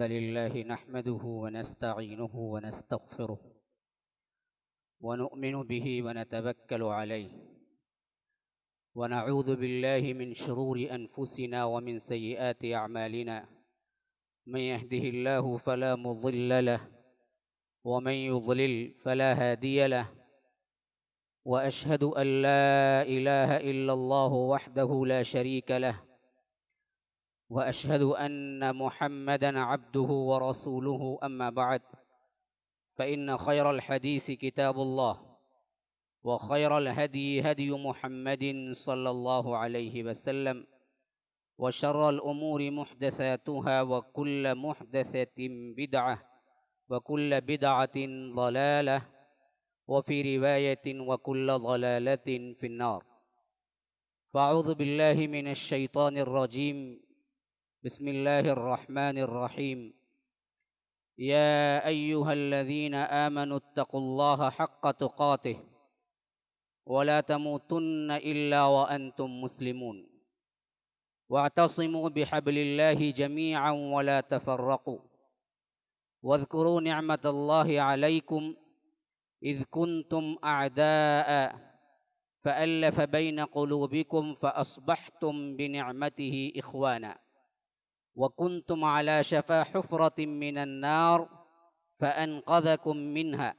الحمد لله نحمده ونستعينه ونستغفره ونؤمن به ونتوكل عليه ونعوذ بالله من شرور أنفسنا ومن سيئات أعمالنا من يهده الله فلا مضل له ومن يضلل فلا هادي له وأشهد أن لا إله إلا الله وحده لا شريك له وأشهد أن محمدًا عبده ورسوله أما بعد فإن خير الحديث كتاب الله وخير الهدي هدي محمد صلى الله عليه وسلم وشر الأمور محدثاتها وكل محدثة بدعة وكل بدعة ضلالة وفي رواية وكل ضلالة في النار فأعوذ بالله من الشيطان الرجيم بسم الله الرحمن الرحيم يا أيها الذين آمنوا اتقوا الله حق تقاته ولا تموتن إلا وأنتم مسلمون واعتصموا بحبل الله جميعا ولا تفرقوا واذكروا نعمة الله عليكم إذ كنتم أعداء فألف بين قلوبكم فأصبحتم بنعمته إخوانا وكنتم على شفا حفرة من النار فأنقذكم منها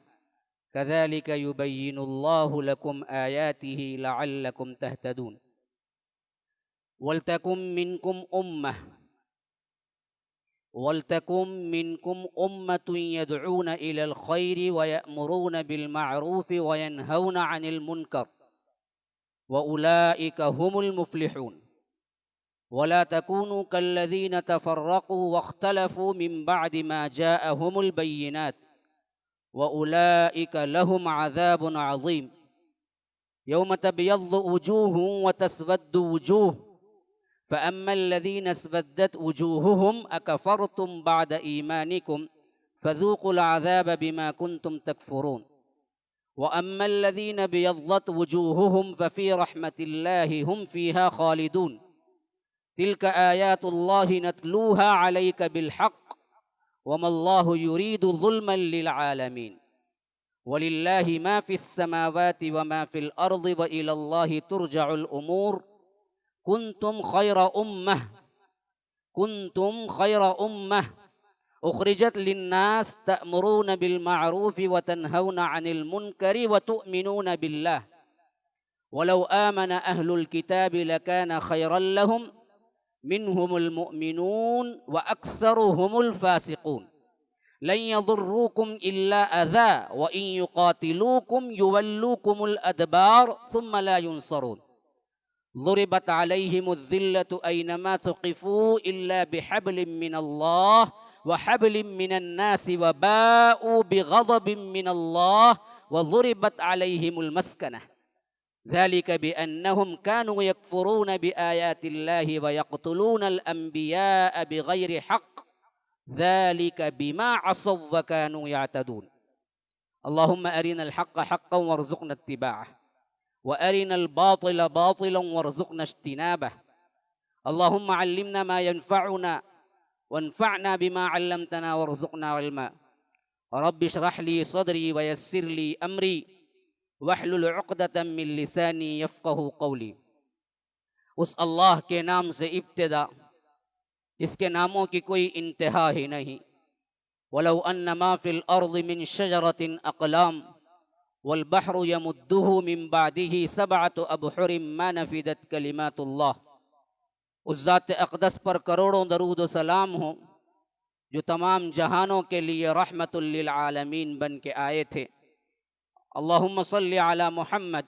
كذلك يبين الله لكم آياته لعلكم تهتدون ولتكن منكم أمة يدعون إلى الخير ويأمرون بالمعروف وينهون عن المنكر وأولئك هم المفلحون ولا تكونوا كالذين تفرقوا واختلفوا من بعد ما جاءهم البينات وأولئك لهم عذاب عظيم يوم تبيض وجوه وتسود وجوه فأما الذين اسودت وجوههم أكفرتم بعد إيمانكم فذوقوا العذاب بما كنتم تكفرون وأما الذين بيضت وجوههم ففي رحمة الله هم فيها خالدون تلك آيات الله نتلوها عليك بالحق وما الله يريد ظلما للعالمين ولله ما في السماوات وما في الأرض وإلى الله ترجع الأمور كنتم خير أمة أخرجت للناس تأمرون بالمعروف وتنهون عن المنكر وتؤمنون بالله ولو آمن أهل الكتاب لكان خيرا لهم منهم المؤمنون وأكثرهم الفاسقون لن يضروكم إلا أذى وإن يقاتلوكم يولوكم الأدبار ثم لا ينصرون ضربت عليهم الذلة أينما ثقفوا إلا بحبل من الله وحبل من الناس وباءوا بغضب من الله وضربت عليهم المسكنة ذلك بأنهم كانوا يكفرون بآيات الله ويقتلون الأنبياء بغير حق ذلك بما عصوا وكانوا يعتدون اللهم أرنا الحق حقا وارزقنا اتباعه وأرنا الباطل باطلا وارزقنا اجتنابه اللهم علمنا ما ينفعنا وانفعنا بما علمتنا وارزقنا علما رب اشرح لي صدري ويسر لي أمري واحلل عقدة من لسانی یفقہوا قولی. اس اللہ کے نام سے ابتدا جس کے ناموں کی کوئی انتہا ہی نہیں. ولو ان ما فی الارض من شجرۃ اقلام والبحر یمدہ من بعدہ سبعۃ ابحر ما نفدت کلمات اللہ. اس ذات اقدس پر کروڑوں درود و سلام ہوں جو تمام جہانوں کے لیے رحمت للعالمین بن کے آئے تھے. اللہم صلی علی محمد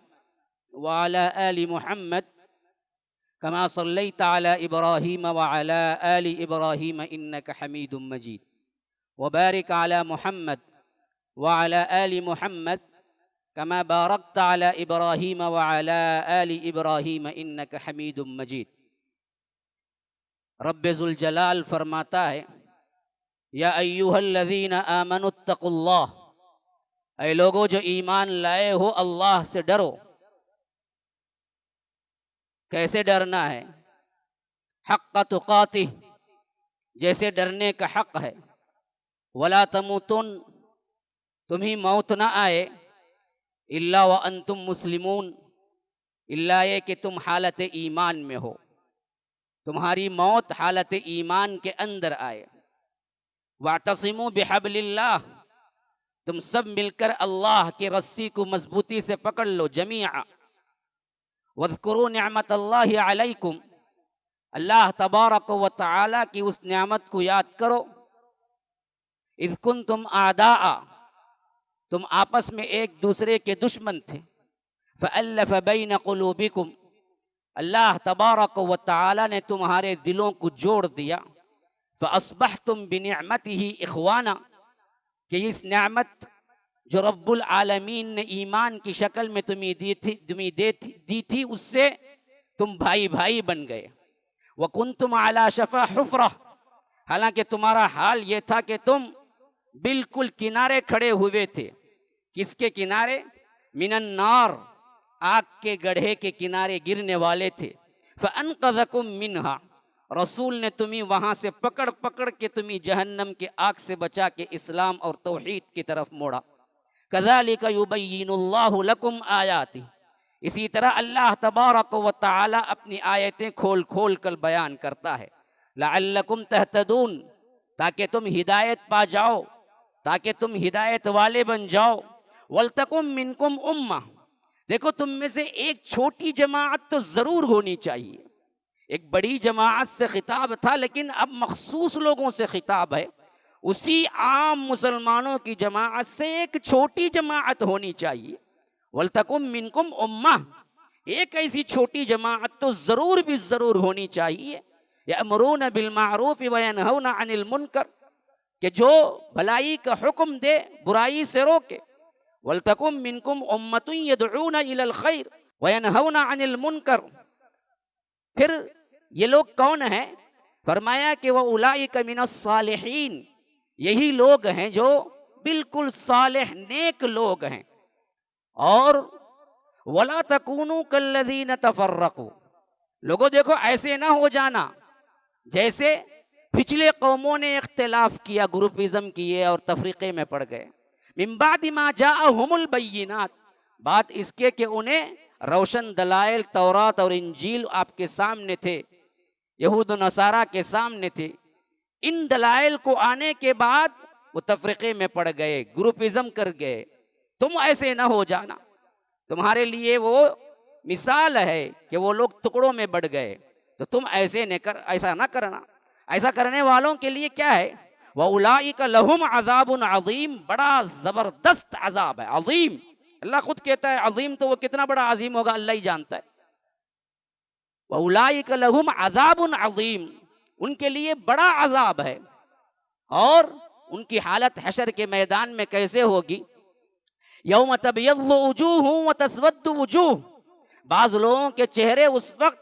وعلی آل محمد کما صلیت علی ابراہیم وعلی آل ابراہیم انک حمید مجید وبارک علی محمد وعلی آل محمد کما بارکت علی ابراہیم وعلی آل ابراہیم انک حمید مجید. رب ذوالجلال فرماتا ہے یا ایھا الذین آمنوا اتقوا اللہ، اے لوگو جو ایمان لائے ہو اللہ سے ڈرو. کیسے ڈرنا ہے؟ حق تقاتہ، جیسے ڈرنے کا حق ہے۔ ولا تموتن، تمہیں موت نہ آئے، الا وانتم مسلمون، اللہ یہ کہ تم حالت ایمان میں ہو، تمہاری موت حالت ایمان کے اندر آئے۔ واعتصموا بحبل اللہ، تم سب مل کر اللہ کی رسی کو مضبوطی سے پکڑ لو جمیعا۔ واذکروا نعمت اللہ علیکم، اللہ تبارک و تعالی کی اس نعمت کو یاد کرو۔ اذ کنتم اعداء، تم آپس میں ایک دوسرے کے دشمن تھے۔ فألف بین قلوبکم، اللہ تبارک و تعالی نے تمہارے دلوں کو جوڑ دیا۔ فأصبحتم بنعمتہ اخوانا، کہ اس نعمت جو رب العالمین نے ایمان کی شکل میں تمہیں دی تھی اس سے تم بھائی بھائی بن گئے۔ وکنتم علی شفا حفرہ، حالانکہ تمہارا حال یہ تھا کہ تم بالکل کنارے کھڑے ہوئے تھے۔ کس کے کنارے؟ من النار، آگ کے گڑھے کے کنارے گرنے والے تھے۔ فانقذکم منہا، رسول نے تمہیں وہاں سے پکڑ پکڑ کے تمہیں جہنم کے آگ سے بچا کے اسلام اور توحید کی طرف موڑا۔ کذالک یبین اللہ لکم آیاتہ، اسی طرح اللہ تبارک و تعالی اپنی آیتیں کھول کھول کر بیان کرتا ہے۔ لعلکم تہتدون، تاکہ تم ہدایت پا جاؤ، تاکہ تم ہدایت والے بن جاؤ۔ ولتکم منکم امہ، دیکھو تم میں سے ایک چھوٹی جماعت تو ضرور ہونی چاہیے۔ ایک بڑی جماعت سے خطاب تھا، لیکن اب مخصوص لوگوں سے خطاب ہے۔ اسی عام مسلمانوں کی جماعت سے ایک چھوٹی جماعت ہونی چاہیے۔ وَلْتَكُمْ مِنْكُمْ أُمَّةٌ، ایک ایسی چھوٹی جماعت تو ضرور بھی ضرور ہونی چاہیے۔ يَأْمُرُونَ بِالْمَعْرُوفِ وَيَنْهَوْنَ عَنِ الْمُنْكَرِ، کہ جو بھلائی کا حکم دے، برائی سے روکے۔ وَلْتَكُمْ مِنْكُمْ أُمَّةٌ يَدْعُونَ إِلَى الْخَيْرِ وَيَنْهَوْنَ عَنِ الْمُنْكَرِ۔ پھر یہ لوگ کون ہیں؟ فرمایا کہ وَأُولَئِكَ مِنَ الصَّالِحِينَ، یہی لوگ ہیں جو بالکل صالح نیک لوگ ہیں۔ اور وَلَا تَكُونُوا كَالَّذِينَ تَفَرَّقُوا، لوگوں دیکھو ایسے نہ ہو جانا جیسے پچھلے قوموں نے اختلاف کیا، گروپزم کیے اور تفریقے میں پڑ گئے۔ من بعد ما جاءہم البینات، بات اس کے کہ انہیں روشن دلائل تورات اور انجیل آپ کے سامنے تھے، یہود و نصارہ کے سامنے تھے۔ ان دلائل کو آنے کے بعد وہ تفریقے میں پڑ گئے، گروپزم کر گئے۔ تم ایسے نہ ہو جانا، تمہارے لیے وہ مثال ہے کہ وہ لوگ ٹکڑوں میں بڑھ گئے، تو تم ایسا نہ کرنا۔ ایسا کرنے والوں کے لیے کیا ہے؟ وَأُولَئِكَ لَهُمْ عَذَابٌ عَظِيمٌ، بڑا زبردست عذاب ہے، عظیم۔ اللہ خود کہتا ہے عظیم، تو وہ کتنا بڑا عظیم ہوگا اللہ ہی جانتا ہے۔ وَأُولَئِكَ لَهُمْ عَذَابٌ عَظِيمٌ، ان کے لیے بڑا عذاب ہے۔ اور ان کی حالت حشر کے میدان میں کیسے ہوگی؟ یوم تبیض وجوہ وتسود وجوہ، بعض لوگوں کے چہرے اس وقت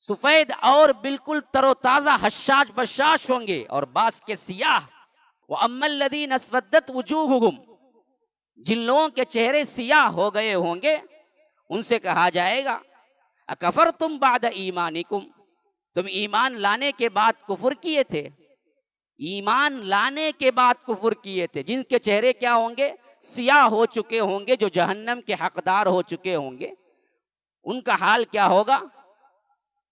سفید اور بالکل تر و تازہ حشاش بشاش ہوں گے، اور بعض کے سیاہ۔ وَأَمَّا الَّذِينَ اسْوَدَّتْ وُجُوهُهُمْ، جن لوگوں کے چہرے سیاہ ہو گئے ہوں گے ان سے کہا جائے گا اکفرتم بعد ایمانکم، تم ایمان لانے کے بعد کفر کیے تھے، ایمان لانے کے بعد کفر کیے تھے۔ جن کے چہرے کیا ہوں گے؟ سیاہ ہو چکے ہوں گے، جو جہنم کے حقدار ہو چکے ہوں گے، ان کا حال کیا ہوگا؟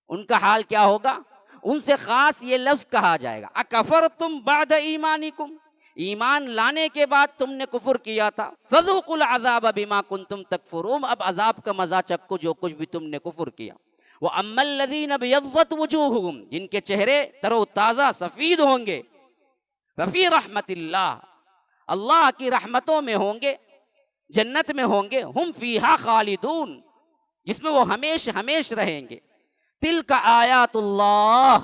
ان کا حال کیا ہوگا؟ ان سے خاص یہ لفظ کہا جائے گا اکفرتم بعد ایمانکم، ایمان لانے کے بعد تم نے کفر کیا تھا۔ فذوقوا العذاب بما کنتم تکفرون، اب عذاب کا مزہ چکھو جو کچھ بھی تم نے کفر کیا۔ وَأَمَّا الَّذِينَ ابْيَضَّتْ وُجُوهُهُمْ، جن کے چہرے تر و تازہ سفید ہوں گے، ففی رحمت اللہ، اللہ کی رحمتوں میں ہوں گے، جنت میں ہوں گے، ہم فیہا خالدون، جس میں وہ ہمیش ہمیش رہیں گے۔ تلک آیات اللہ،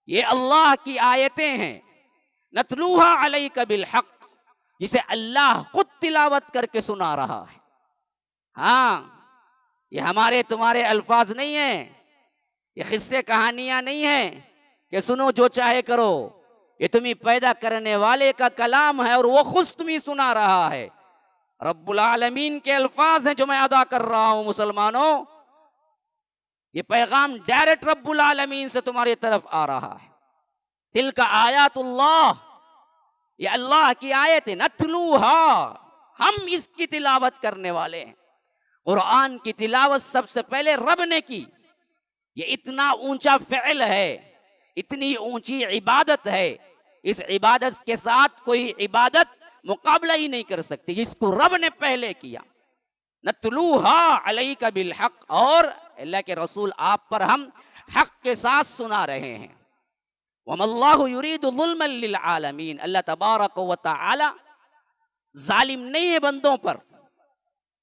یہ اللہ کی آیتیں ہیں، نتلوہا علیک بالحق، جسے اللہ خود تلاوت کر کے سنا رہا ہے۔ ہاں، یہ ہمارے تمہارے الفاظ نہیں ہیں، یہ قصے کہانیاں نہیں ہیں کہ سنو جو چاہے کرو، یہ تمہیں پیدا کرنے والے کا کلام ہے، اور وہ خود تمہیں سنا رہا ہے۔ رب العالمین کے الفاظ ہیں جو میں ادا کر رہا ہوں۔ مسلمانوں، یہ پیغام ڈائریکٹ رب العالمین سے تمہاری طرف آ رہا ہے۔ تلک آیات اللہ، یہ اللہ کی آیت ہے، نتلوہا، ہم اس کی تلاوت کرنے والے ہیں۔ قرآن کی تلاوت سب سے پہلے رب نے کی، یہ اتنا اونچا فعل ہے، اتنی اونچی عبادت ہے، اس عبادت کے ساتھ کوئی عبادت مقابلہ ہی نہیں کر سکتی، جس کو رب نے پہلے کیا۔ نتلوہا علیک بالحق، اور اللہ کے رسول آپ پر ہم حق کے ساتھ سنا رہے ہیں۔ وَمَا اللَّهُ يُرِيدُ ظُلْمًا لِلْعَالَمِينَ، اللہ تبارک و تعالی ظالم نہیں ہے بندوں پر۔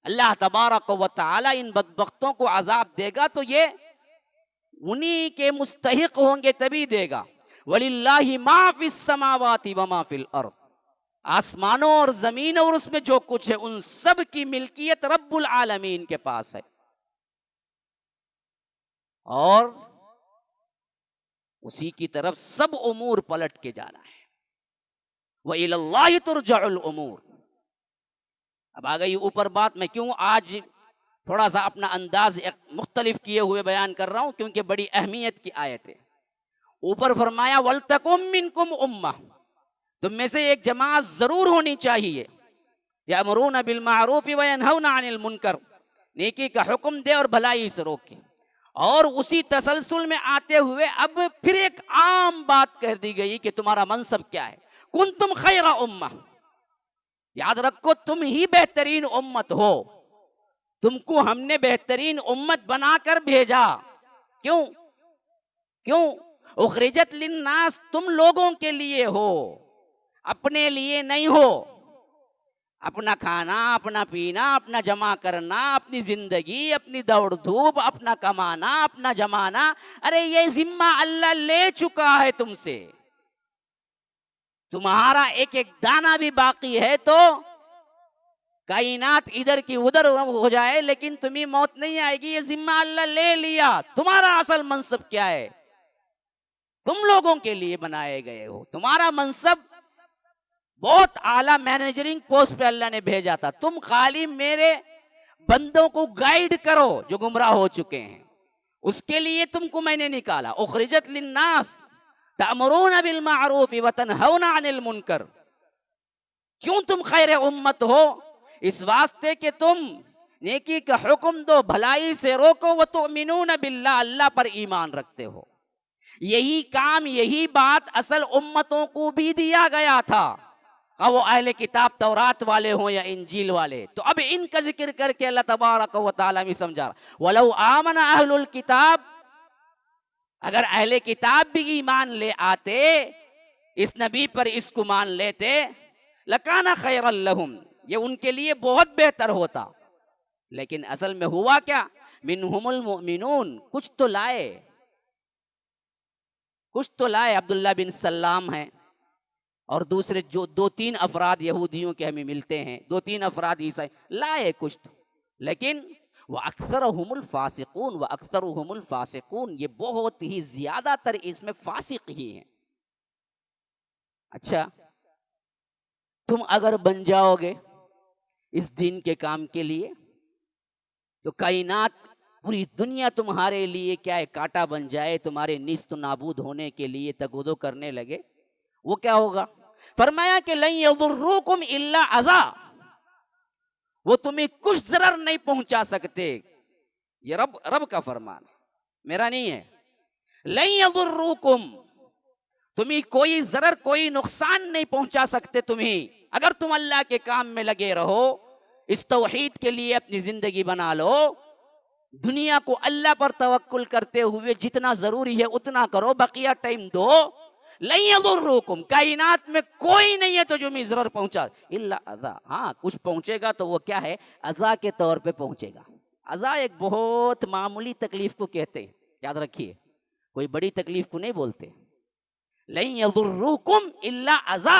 اللہ تبارک و تعالی ان بدبختوں کو عذاب دے گا تو یہ انہی کے مستحق ہوں گے تبھی دے گا۔ وَلِلَّهِ مَا فِي السَّمَاوَاتِ وَمَا فِي الْأَرْضِ، آسمانوں اور زمین اور اس میں جو کچھ ہے ان سب کی ملکیت رب العالمین کے پاس ہے، اور اسی کی طرف سب امور پلٹ کے جانا ہے۔ وَإِلَى اللَّهِ تُرْجَعُ الْأُمُورُ۔ اب آ گئی اوپر بات، میں کیوں آج تھوڑا سا اپنا انداز مختلف کیے ہوئے بیان کر رہا ہوں، کیونکہ بڑی اہمیت کی آیت ہے۔ اوپر فرمایا وَلْتَكُن مِّنْكُمْ أُمَّةٌ، تم میں سے ایک جماعت ضرور ہونی چاہیے، یأمرون بالمعروف وینہون عن المنکر، نیکی کا حکم دے اور بھلائی سے روکے۔ اور اسی تسلسل میں آتے ہوئے اب پھر ایک عام بات کہہ دی گئی کہ تمہارا منصب کیا ہے، کنتم خیر امہ، یاد رکھو تم ہی بہترین امت ہو، تم کو ہم نے بہترین امت بنا کر بھیجا۔ کیوں اخرجت للناس، تم لوگوں کے لیے ہو، اپنے لیے نہیں ہو۔ اپنا کھانا، اپنا پینا، اپنا جمع کرنا، اپنی زندگی، اپنی دوڑ دھوپ، اپنا کمانا، اپنا جمانا، ارے یہ ذمہ اللہ لے چکا ہے تم سے۔ تمہارا ایک ایک دانہ بھی باقی ہے تو کائنات ادھر کی ادھر ہو جائے لیکن تمہیں موت نہیں آئے گی، یہ ذمہ اللہ لے لیا۔ تمہارا اصل منصب کیا ہے؟ تم لوگوں کے لیے بنائے گئے ہو، تمہارا منصب بہت اعلیٰ مینیجرنگ پوسٹ پہ اللہ نے بھیجا تھا، تم خالی میرے بندوں کو گائیڈ کرو جو گمراہ ہو چکے ہیں، اس کے لیے تم کو میں نے نکالا۔ اخرجت للناس تأمرون بالمعروف وتنہون عن المنکر، کیوں تم خیر امت ہو؟ اس واسطے کہ تم نیکی کا حکم دو، بھلائی سے روکو، وتؤمنون باللہ، اللہ پر ایمان رکھتے ہو۔ یہی کام، یہی بات اصل امتوں کو بھی دیا گیا تھا، وہ اہل کتاب تورات والے ہوں یا انجیل والے۔ تو اب ان کا ذکر کر کے اللہ تبارک و تعالیٰ بھی سمجھا رہا، وَلَوْ آمَنَ أَهْلُ الْكِتَابِ، اگر اہل کتاب بھی ایمان لے آتے، اس نبی پر اس کو مان لیتے، لَكَانَ خَيْرًا لَهُمْ، یہ ان کے لیے بہت بہتر ہوتا۔ لیکن اصل میں ہوا کیا؟ مِنْهُمُ الْمُؤْمِنُونَ، کچھ تو لائے، عبداللہ بن سلام ہیں، اور دوسرے جو دو تین افراد یہودیوں کے ہمیں ملتے ہیں، دو تین افراد عیسائی لائے کچھ تو، لیکن وَأَكْثَرُهُمُ الْفَاسِقُونَ وَأَكْثَرُهُمُ الْفَاسِقُونَ، یہ بہت ہی زیادہ تر اس میں فاسق ہی ہیں۔ اچھا، تم اگر بن جاؤ گے اس دین کے کام کے لیے تو کائنات، پوری دنیا تمہارے لیے کیا ہے، کاٹا بن جائے، تمہارے نیست و نابود ہونے کے لیے تگودو کرنے لگے، وہ کیا ہوگا؟ فرمایا کہ لن یضروکم الا اذا، وہ تمہیں کچھ ضرر نہیں پہنچا سکتے۔ یہ رب کا فرمان ہے، میرا نہیں ہے۔ لن یضروکم، تمہیں کوئی ضرر، کوئی نقصان نہیں پہنچا سکتے تمہیں، اگر تم اللہ کے کام میں لگے رہو، اس توحید کے لیے اپنی زندگی بنا لو، دنیا کو اللہ پر توکل کرتے ہوئے جتنا ضروری ہے اتنا کرو، بقیہ ٹائم دو۔ لن یضروکم، کائنات میں کوئی نہیں ہے تو جو میں ضرر پہنچا، الا اذا، ہاں کچھ پہنچے گا تو وہ کیا ہے، اذا کے طور پہ پہنچے گا۔ اذا ایک بہت معمولی تکلیف کو کہتے ہیں، یاد رکھیے، کوئی بڑی تکلیف کو نہیں بولتے۔ لن یضروکم الا اذا،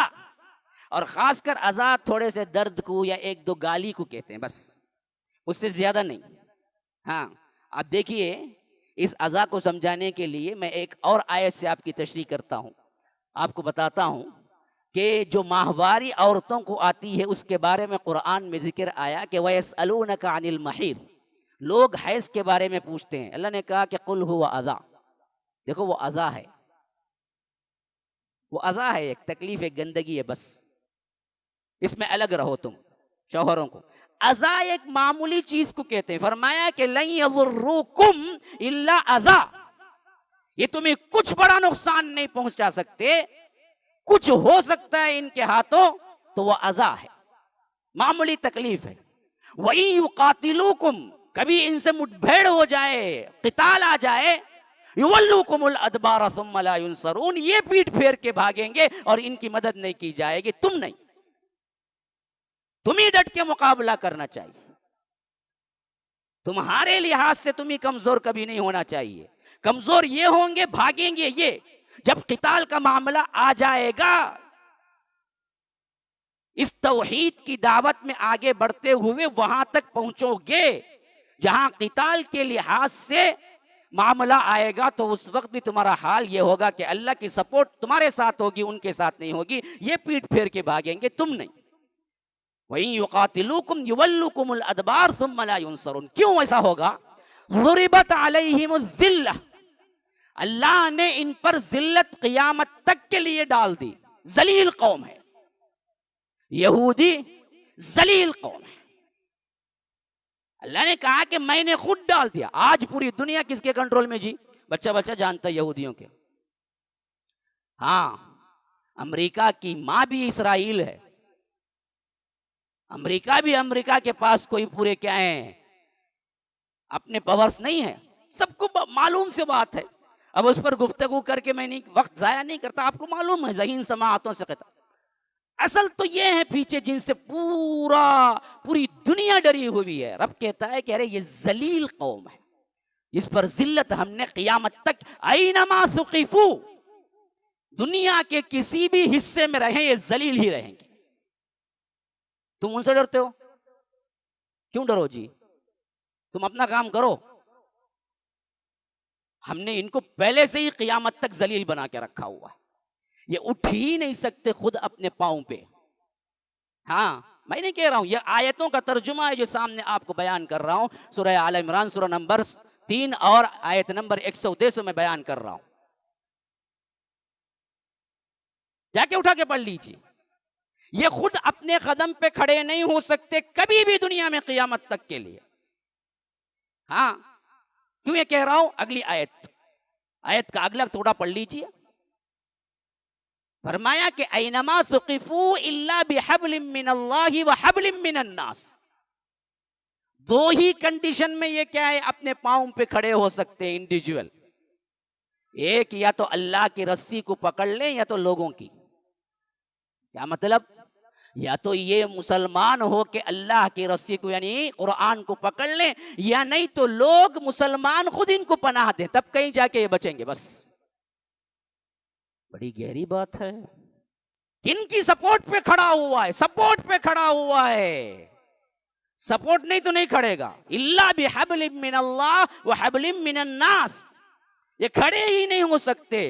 اور خاص کر اذا تھوڑے سے درد کو یا ایک دو گالی کو کہتے ہیں، بس اس سے زیادہ نہیں۔ ہاں آپ دیکھیے، اس اذا کو سمجھانے کے لیے میں ایک اور آیت سے آپ کی تشریح کرتا ہوں، آپ کو بتاتا ہوں کہ جو ماہواری عورتوں کو آتی ہے اس کے بارے میں قرآن میں ذکر آیا کہ وَيَسْأَلُونَكَ عَنِ الْمَحِيضِ، لوگ حیض کے بارے میں پوچھتے ہیں، اللہ نے کہا کہ قُلْ هُوَ اذا، دیکھو وہ اذا ہے، وہ اذا ہے، ایک تکلیف، ایک گندگی ہے، بس اس میں الگ رہو تم شوہروں کو. اذا ایک معمولی چیز کو کہتے ہیں. فرمایا کہ لن یضروکم الا اذا، یہ تمہیں کچھ بڑا نقصان نہیں پہنچا سکتے، کچھ ہو سکتا ہے ان کے ہاتھوں تو وہ اذا ہے، معمولی تکلیف ہے. وَإِن يُقَاتِلُوكُمْ، کبھی ان سے مٹبھیڑ ہو جائے، قتال آ جائے، يُوَلُّوكُمُ الْأَدْبَارَ ثُمَّ لَا يُنصَرُونَ، یہ پیٹ پھیر کے بھاگیں گے اور ان کی مدد نہیں کی جائے گی، تم نہیں. تمہیں ڈٹ کے مقابلہ کرنا چاہیے، تمہارے لحاظ سے تمہیں کمزور کبھی نہیں ہونا چاہیے. کمزور یہ ہوں گے، بھاگیں گے یہ جب قتال کا معاملہ آ جائے گا. اس توحید کی دعوت میں آگے بڑھتے ہوئے وہاں تک پہنچو گے جہاں قتال کے لحاظ سے معاملہ آئے گا، تو اس وقت بھی تمہارا حال یہ ہوگا کہ اللہ کی سپورٹ تمہارے ساتھ ہوگی، ان کے ساتھ نہیں ہوگی. یہ پیٹ پھیر کے بھاگیں گے، تم نہیں. وَإِن يُقَاتِلُوكُمْ يُوَلُّوكُمُ الْأَدْبَارَ ثُمَّ لَا يُنصَرُونَ. کیوں ایسا ہوگا؟ ضُرِبَتْ عَلَيْهِمُ الذِّلَّةُ، اللہ نے ان پر ذلت قیامت تک کے لیے ڈال دی. ذلیل قوم ہے یہودی، ذلیل قوم ہے. اللہ نے کہا کہ میں نے خود ڈال دیا. آج پوری دنیا کس کے کنٹرول میں جی؟ بچہ بچہ جانتا ہے یہودیوں کے. ہاں، امریکہ کی ماں بھی اسرائیل ہے. امریکہ بھی، امریکہ کے پاس کوئی پورے کیا ہیں اپنے پاورز نہیں ہے، سب کو معلوم سے بات ہے. اب اس پر گفتگو کر کے میں وقت ضائع نہیں کرتا. آپ کو معلوم ہے ذہین سماعتوں سے قطع. اصل تو یہ ہے پیچھے جن سے پوری دنیا ڈری ہوئی ہے. رب کہتا ہے کہ ارے یہ ذلیل قوم ہے، اس پر ذلت ہم نے قیامت تک، اینما ثقفو، دنیا کے کسی بھی حصے میں رہیں یہ ذلیل ہی رہیں گے. تم ان سے ڈرتے ہو؟ کیوں ڈرو جی؟ تم اپنا کام کرو. ہم نے ان کو پہلے سے ہی قیامت تک ذلیل بنا کے رکھا ہوا ہے. یہ اٹھ ہی نہیں سکتے خود اپنے پاؤں پہ. ہاں، میں نہیں کہہ رہا ہوں، یہ آیتوں کا ترجمہ ہے جو سامنے آپ کو بیان کر رہا ہوں. سورہ آل عمران سورہ نمبر 3 اور آیت نمبر 110 میں بیان کر رہا ہوں. جا کے اٹھا کے پڑھ لیجیے. یہ خود اپنے قدم پہ کھڑے نہیں ہو سکتے کبھی بھی دنیا میں قیامت تک کے لیے. ہاں، کیوں یہ کہہ رہا ہوں؟ اگلی آیت کا اگلا تھوڑا پڑھ لیجیے. فرمایا کہ اینما ثقفوا الا بحبل من اللہ وحبل من الناس. دو ہی کنڈیشن میں یہ کیا ہے اپنے پاؤں پہ کھڑے ہو سکتے ہیں انڈیویجول. ایک، یا تو اللہ کی رسی کو پکڑ لیں یا تو لوگوں کی. کیا مطلب؟ یا تو یہ مسلمان ہو کہ اللہ کی رسی کو یعنی قرآن کو پکڑ لیں، یا نہیں تو لوگ مسلمان خود ان کو پناہ دیں، تب کہیں جا کے یہ بچیں گے. بس بڑی گہری بات ہے. کن کی سپورٹ پہ کھڑا ہوا ہے؟ سپورٹ پہ کھڑا ہوا ہے. سپورٹ نہیں تو نہیں کھڑے گا. الا بحبل من اللہ وحبل من الناس. یہ کھڑے ہی نہیں ہو سکتے.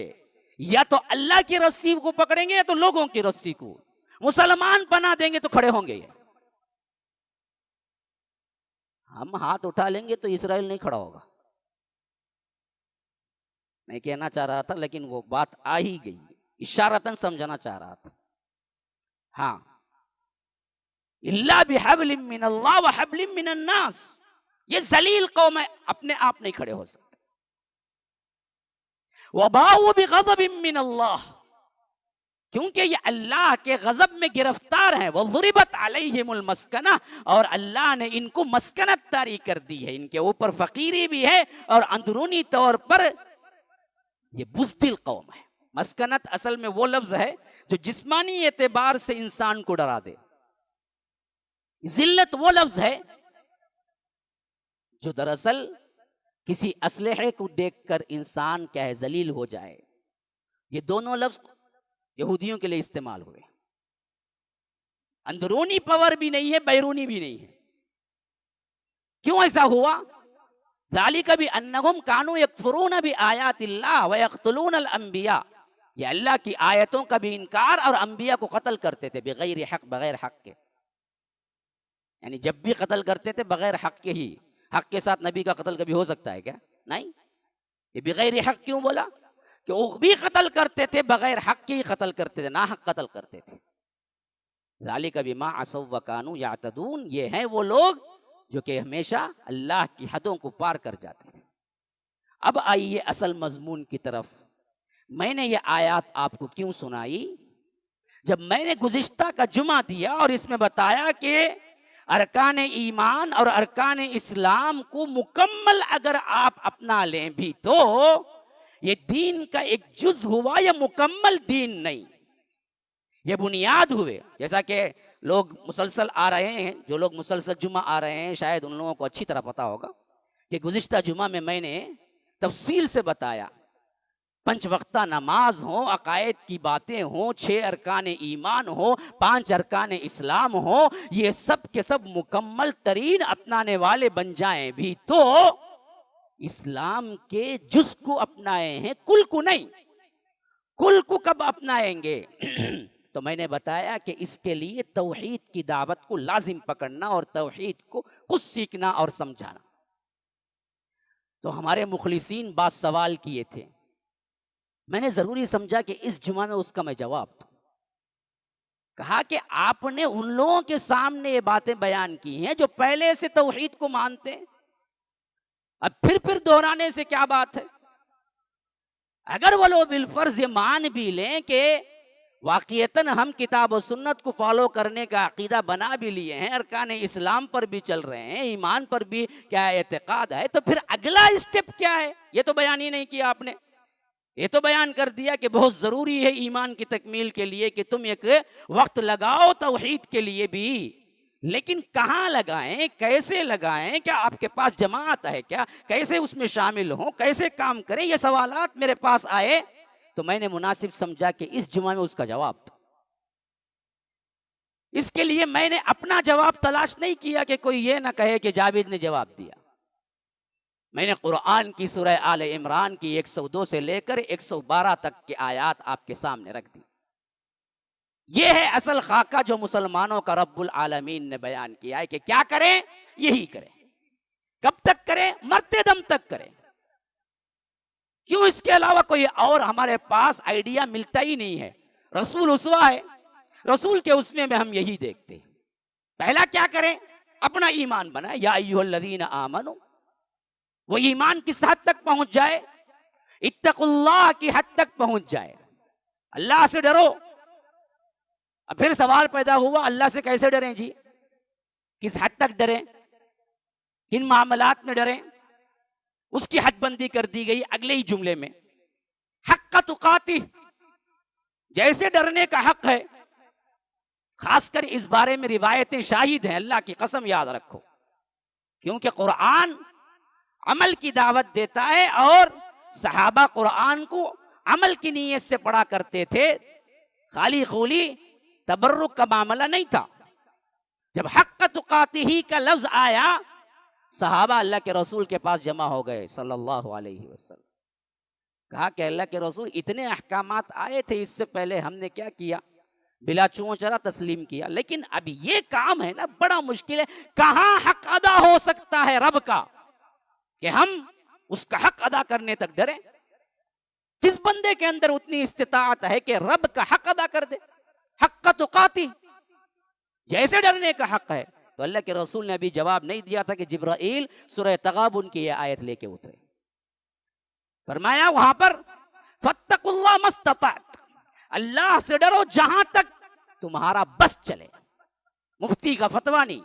یا تو اللہ کی رسی کو پکڑیں گے یا تو لوگوں کی رسی کو. مسلمان پناہ دیں گے تو کھڑے ہوں گے. ہم ہاتھ اٹھا لیں گے تو اسرائیل نہیں کھڑا ہوگا. نہیں کہنا چاہ رہا تھا لیکن وہ بات آ ہی گئی، اشارتاً سمجھانا چاہ رہا تھا. ہاں، الا بحبل من اللہ وحبل من الناس. یہ ذلیل قوم ہے، اپنے آپ نہیں کھڑے ہو سکتے. وباؤوا بغضب من اللہ، کیونکہ یہ اللہ کے غضب میں گرفتار ہیں. وضربت علیہم المسکنہ، اور اللہ نے ان کو مسکنت طاری کر دی ہے. ان کے اوپر فقیری بھی ہے اور اندرونی طور پر یہ بزدل قوم ہے. مسکنت اصل میں وہ لفظ ہے جو جسمانی اعتبار سے انسان کو ڈرا دے. ذلت وہ لفظ ہے جو دراصل کسی اسلحے کو دیکھ کر انسان کیا ہے ذلیل ہو جائے. یہ دونوں لفظ یہودیوں کے لیے استعمال ہوئے. اندرونی پاور بھی نہیں ہے، بیرونی بھی نہیں ہے. کیوں ایسا ہوا؟ ذالک بانہم کانوا یکفرون بآیات اللہ ویقتلون الانبیاء. یہ اللہ کی آیتوں کا بھی انکار اور انبیاء کو قتل کرتے تھے بغیر حق، بغیر حق کے. یعنی جب بھی قتل کرتے تھے بغیر حق کے ہی. حق کے ساتھ نبی کا قتل کبھی ہو سکتا ہے کیا؟ نہیں. یہ بغیر حق کیوں بولا؟ کہ وہ بھی قتل کرتے تھے، بغیر حق کے ہی قتل کرتے تھے، ناحق قتل کرتے تھے. ذالک بما عصوا وکانوا یعتدون، یہ ہیں وہ لوگ جو کہ ہمیشہ اللہ کی حدوں کو پار کر جاتے تھے. اب آئیے اصل مضمون کی طرف. میں نے یہ آیات آپ کو کیوں سنائی؟ جب میں نے گزشتہ کا جمعہ دیا اور اس میں بتایا کہ ارکان ایمان اور ارکان اسلام کو مکمل اگر آپ اپنا لیں بھی تو یہ دین کا ایک جز ہوا، یہ مکمل دین نہیں، یہ بنیاد ہوئے. جیسا کہ لوگ مسلسل آ رہے ہیں، جو لوگ مسلسل جمعہ آ رہے ہیں شاید ان لوگوں کو اچھی طرح پتا ہوگا کہ گزشتہ جمعہ میں نے تفصیل سے بتایا، 5 وقتہ نماز ہو، عقائد کی باتیں ہوں، 6 ارکان ایمان ہو، 5 ارکان اسلام ہو، یہ سب کے سب مکمل ترین اپنانے والے بن جائیں بھی تو اسلام کے جز کو اپنائے ہیں، کل کو نہیں. کل کو کب اپنائیں گے؟ تو میں نے بتایا کہ اس کے لیے توحید کی دعوت کو لازم پکڑنا اور توحید کو خود سیکھنا اور سمجھانا. تو ہمارے مخلصین بعض سوال کیے تھے، میں نے ضروری سمجھا کہ اس جمعہ میں اس کا میں جواب دوں. کہا کہ آپ نے ان لوگوں کے سامنے یہ باتیں بیان کی ہیں جو پہلے سے توحید کو مانتے ہیں، اب پھر دہرانے سے کیا بات ہے؟ اگر وہ لوگ بالفرض یہ مان بھی لیں کہ واقعتاً ہم کتاب و سنت کو فالو کرنے کا عقیدہ بنا بھی لیے ہیں، ارکان اسلام پر بھی چل رہے ہیں، ایمان پر بھی کیا اعتقاد ہے، تو پھر اگلا اسٹیپ کیا ہے؟ یہ تو بیان ہی نہیں کیا آپ نے. یہ تو بیان کر دیا کہ بہت ضروری ہے ایمان کی تکمیل کے لیے کہ تم ایک وقت لگاؤ توحید کے لیے بھی، لیکن کہاں لگائیں، کیسے لگائیں، کیا آپ کے پاس جماعت ہے کیا، کیسے اس میں شامل ہوں، کیسے کام کریں، یہ سوالات میرے پاس آئے تو میں نے مناسب سمجھا کہ اس جمعہ میں اس کا جواب دوں. اس کے لیے میں نے اپنا جواب تلاش نہیں کیا کہ کوئی یہ نہ کہے کہ جاوید نے جواب دیا. میں نے قرآن کی سورہ آل عمران کی 102 سے لے کر 112 تک کی آیات آپ کے سامنے رکھ دی. یہ ہے اصل خاکہ جو مسلمانوں کا رب العالمین نے بیان کیا ہے کہ کیا کریں، یہی کریں. کب تک کریں؟ مرتے دم تک کریں. کیوں؟ اس کے علاوہ کوئی اور ہمارے پاس آئیڈیا ملتا ہی نہیں ہے. رسول اسوہ ہے، رسول کے اسوے میں ہم یہی دیکھتے ہیں. پہلا کیا کریں؟ اپنا ایمان بنائیں. یا ایھا الذین آمنوا، وہ ایمان کس حد تک پہنچ جائے؟ اتقوا اللہ کی حد تک پہنچ جائے. اللہ سے ڈرو. اب پھر سوال پیدا ہوا اللہ سے کیسے ڈریں جی؟ کس حد تک ڈریں؟ کن معاملات میں ڈریں؟ اس کی حد بندی کر دی گئی اگلے ہی جملے میں. حق تقاتہ، جیسے ڈرنے کا حق ہے. خاص کر اس بارے میں روایتیں شاہد ہیں، اللہ کی قسم یاد رکھو، کیونکہ قرآن عمل کی دعوت دیتا ہے اور صحابہ قرآن کو عمل کی نیت سے پڑھا کرتے تھے، خالی خولی تبرک کا معاملہ نہیں تھا. جب حق تقاتہ کا لفظ آیا صحابہ اللہ کے رسول کے پاس جمع ہو گئے صلی اللہ علیہ وسلم. کہا کہ اللہ کے رسول اتنے احکامات آئے تھے، اس سے پہلے ہم نے کیا کیا؟ بلا چون چرا تسلیم کیا. لیکن اب یہ کام ہے نا بڑا مشکل ہے. کہاں حق ادا ہو سکتا ہے رب کا کہ ہم اس کا حق ادا کرنے تک ڈریں؟ کس بندے کے اندر اتنی استطاعت ہے کہ رب کا حق ادا کر دے؟ حق تقاتہ، جیسے ڈرنے کا حق ہے. تو اللہ کے رسول نے ابھی جواب نہیں دیا تھا کہ جبرائیل سورہ تغابن کی یہ آیت لے کے اترے. فرمایا وہاں پر فاتقوا اللہ ما استطعت، اللہ سے ڈرو جہاں تک تمہارا بس چلے. مفتی کا فتویٰ نہیں،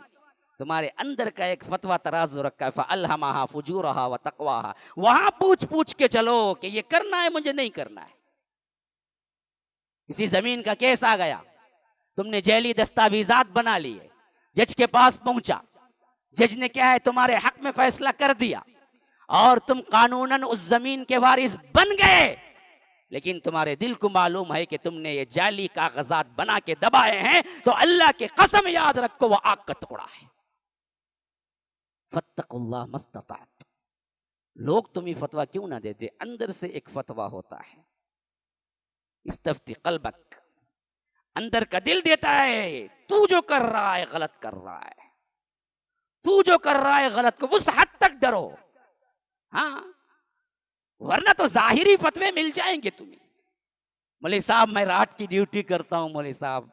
تمہارے اندر کا ایک فتویٰ ترازو رکھا ہے. فَأَلْهَمَهَا فُجُورَهَا وَتَقْوَاهَا، وہاں پوچھ کے چلو کہ یہ کرنا ہے مجھے نہیں کرنا ہے. کسی زمین کا کیس آ گیا، تم نے جعلی دستاویزات بنا لیے، جج کے پاس پہنچا، جج نے کیا ہے تمہارے حق میں فیصلہ کر دیا اور تم قانوناً اس زمین کے وارث بن گئے، لیکن تمہارے دل کو معلوم ہے کہ تم نے یہ جعلی کاغذات بنا کے دبائے ہیں، تو اللہ کی قسم یاد رکھو وہ آگ کا ٹکڑا ہے. فاتقوا اللہ ما استطعت. لوگ تمہیں فتویٰ کیوں نہ دیتے؟ اندر سے ایک فتویٰ ہوتا ہے. استفتی قلبک، اندر کا دل دیتا ہے تو جو کر رہا ہے غلط کر رہا ہے، تو جو کر رہا ہے غلط کو. اس حد تک ڈرو. ہاں ورنہ تو ظاہری فتوے مل جائیں گے تمہیں. مولوی صاحب میں رات کی ڈیوٹی کرتا ہوں، مولوی صاحب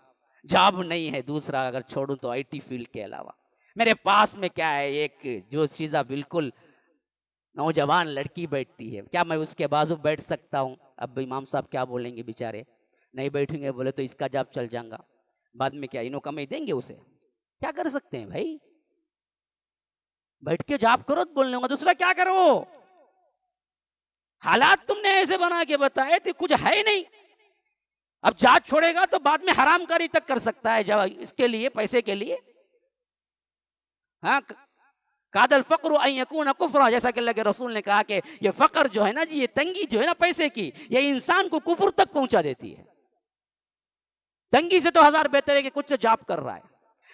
جاب نہیں ہے دوسرا اگر چھوڑوں تو آئی ٹی فیلڈ کے علاوہ. میرے پاس میں کیا ہے ایک جو چیزہ بالکل نوجوان لڑکی بیٹھتی ہے، کیا میں اس کے بازو بیٹھ سکتا ہوں؟ اب امام صاحب کیا بولیں گے بیچارے، نہیں بیٹھیں گے بولے تو اس کا جاب چل جائے گا، بعد میں کیا انہوں کمائی دیں گے اسے؟ کیا کر سکتے ہیں بھائی؟ بیٹھ کے جاب کرو تو بولنے گا، دوسرا کیا کرو؟ حالات تم نے ایسے بنا کے بتائے تھے، کچھ ہے نہیں. اب جات چھوڑے گا تو بعد میں حرام کاری تک کر سکتا ہے اس کے لیے، پیسے کے لیے. ہاں، کاد الفقر ان یکون کفرا، جیسا کہ اللہ کے رسول نے کہا کہ یہ فقر جو ہے نا جی، یہ تنگی جو ہے نا پیسے کی، یہ انسان کو کفر تک پہنچا دیتی ہے. تنگی سے تو ہزار بہتر ہے کہ کچھ جاب کر رہا ہے،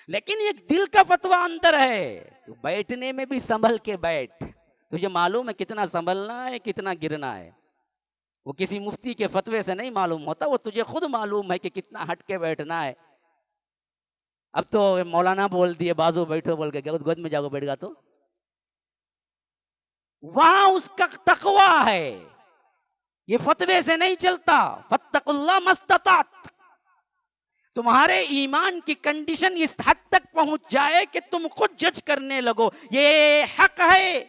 لیکن ایک دل کا فتویٰ اندر ہے، بیٹھنے میں بھی سنبھل کے بیٹھ. تجھے معلوم ہے کتنا سنبھلنا ہے، کتنا گرنا ہے. وہ کسی مفتی کے فتوے سے نہیں معلوم ہوتا، وہ تجھے خود معلوم ہے کہ کتنا ہٹ کے بیٹھنا ہے. اب تو مولانا بول دیے بازو بیٹھو بول کے، گود میں جاؤ بیٹھ گا تو وہاں اس کا تقوی ہے، یہ فتوے سے نہیں چلتا. فاتقوا اللہ ما استطعت. تمہارے ایمان کی کنڈیشن اس حد تک پہنچ جائے کہ تم خود جج کرنے لگو یہ حق ہے.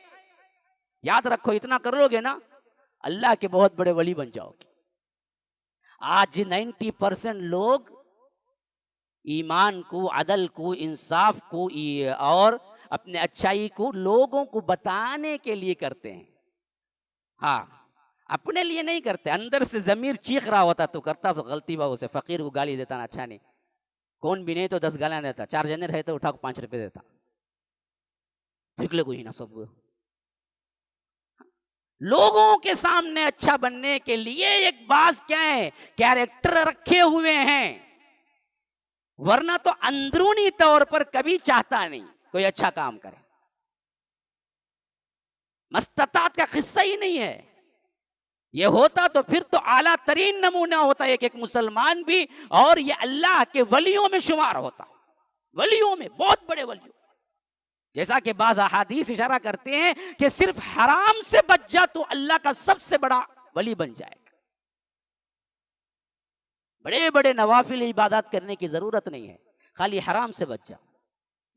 یاد رکھو اتنا کر لو گے نا اللہ کے بہت بڑے ولی بن جاؤ گے. آج 90% لوگ ایمان کو، عدل کو، انصاف کو اور اپنے اچھائی کو لوگوں کو بتانے کے لیے کرتے ہیں. ہاں، اپنے لیے نہیں کرتے. اندر سے ضمیر چیخ رہا ہوتا تو کرتا سو غلطی بہو سے، فقیر کو گالی دیتا نا اچھا نہیں، کون بھی نہیں تو 10 گالیاں دیتا، 4 جنے رہے تو اٹھا کو 5 روپے دیتا. کوئی نہ سب لوگوں کے سامنے اچھا بننے کے لیے ایک باز کیا ہے، کیریکٹر رکھے ہوئے ہیں، ورنہ تو اندرونی طور پر کبھی چاہتا نہیں کوئی اچھا کام کرے. مستطاعت کا قصہ ہی نہیں ہے. یہ ہوتا تو پھر تو اعلیٰ ترین نمونہ ہوتا ہے کہ ایک مسلمان بھی اور یہ اللہ کے ولیوں میں شمار ہوتا، ولیوں میں، بہت بڑے ولیوں. جیسا کہ بعض احادیث اشارہ کرتے ہیں کہ صرف حرام سے بچ جا تو اللہ کا سب سے بڑا ولی بن جائے گا. بڑے بڑے نوافل عبادات کرنے کی ضرورت نہیں ہے، خالی حرام سے بچ جا.